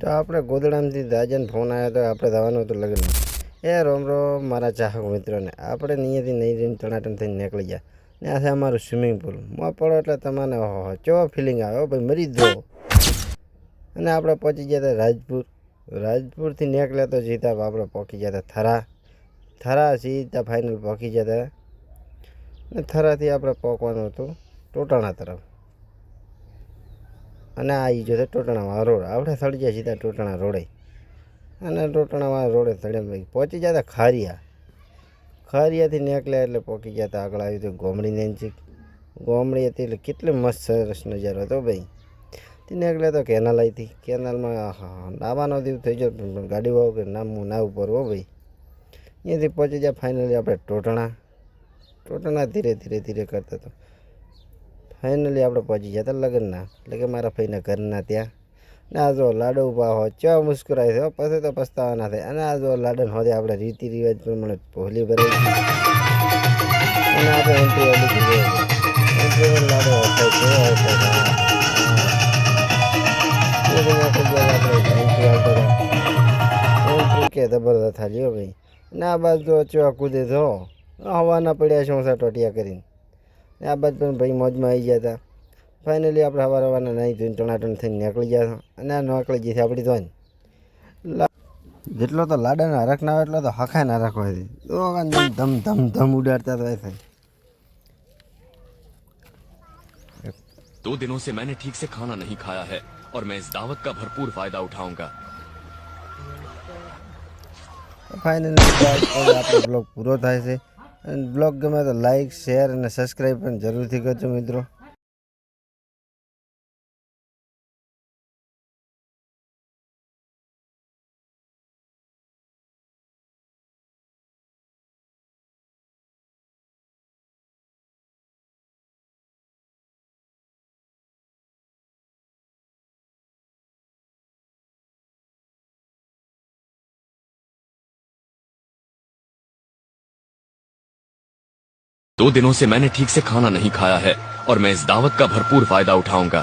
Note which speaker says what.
Speaker 1: તો આપણે ગોદડામાંથી દાજાને ફોન આવ્યો તો આપણે જવાનું હતું લગ્નમાં. એ રોમ રોમ મારા ચાહક મિત્રોને, આપણે નિયતિ નહીં રહીને ટણાટણ થઈને નીકળી ગયા ને આ છે અમારું સ્વિમિંગ પુલ. માં પડો એટલે તમને કેવો ફિલિંગ આવે ભાઈ, મરી જ જાઓ. અને આપણે પહોંચી ગયા હતા રાજપુર. રાજપુરથી નીકળ્યા તો સીધા આપણે પહોંચી ગયા હતા થરા સીધા ફાઇનલ પહોંચી ગયા હતા. અને થરાથી આપણે પહોંચવાનું હતું ટોટાણા તરફ. અને આ ઈ જો છે ટોટાણામાં રોડ. આપણે થડી ગયા સીધા ટોટાણા રોડે. અને ટોટાણામાં રોડે થડ્યા ભાઈ પહોંચી ગયા હતા ખારિયાથી નીકળ્યા એટલે પહોંચી ગયા હતા. આગળ આવ્યું હતું ગોમડી નજીક. ગોમડી હતી એટલે કેટલી મસ્ત સરસ નજારો હતો ભાઈ. તે નીકળ્યા તો કેનાલ આવી હતી. કેનાલમાં નાવાનો દિવસ થઈ ગયો, ગાડી વાવ કે ના ઉપર હો ભાઈ. અહીંયાથી પહોંચી ગયા ફાઇનલી આપણે ટોટાણા ધીરે કરતા હતો. ફાઇનલી આપણે પહોંચી ગયા હતા લગ્નના, એટલે કે મારા ભાઈના ઘરના ત્યાં. ને આ જો લાડુ ઉભા હોય ચા મુસ્કરાય છે, પછી તો પસ્તાવા ના થાય. અને આ જો લાડન હોદે આપણે રીતિ રિવાજ પ્રમાણે હોલી ભરાઈ ગઈ. અને આપણે એન્ટ્રી લાડુ કે જબરદસ્ત થાલ્યો ભાઈ. ને આ બાજુ તો ચા કૂદે તો હવાના પડ્યા છે ઓછા ટોટિયા કરીને. ને આ બાજુ પણ ભાઈ મોજમાં આવી ગયા હતા. ફાઇનલી આપણે હવારના નહીં ધોઈને ટણાટણ થઈને નીકળી ગયા. અને આ નીકળી જઈશ આપણી ધોઈને જેટલો તો લાડાના હરખ ના હોય એટલો તો હખાય ના રાખો હતી. તો ધમ ઉડાડતા તો થાય.
Speaker 2: 2 दिनों से मैंने ठीक से खाना नहीं खाया है और मैं इस दावत का भरपूर फायदा उठाऊंगा।
Speaker 1: फाइनली આપણો બ્લોગ પૂરો થાય છે. અને બ્લોગ ગમે તો લાઈક શેર અને સબસ્ક્રાઈબ પણ જરૂરથી કરજો મિત્રો.
Speaker 2: दो दिनों से मैंने ठीक से खाना नहीं खाया है और मैं इस दावत का भरपूर फायदा उठाऊंगा।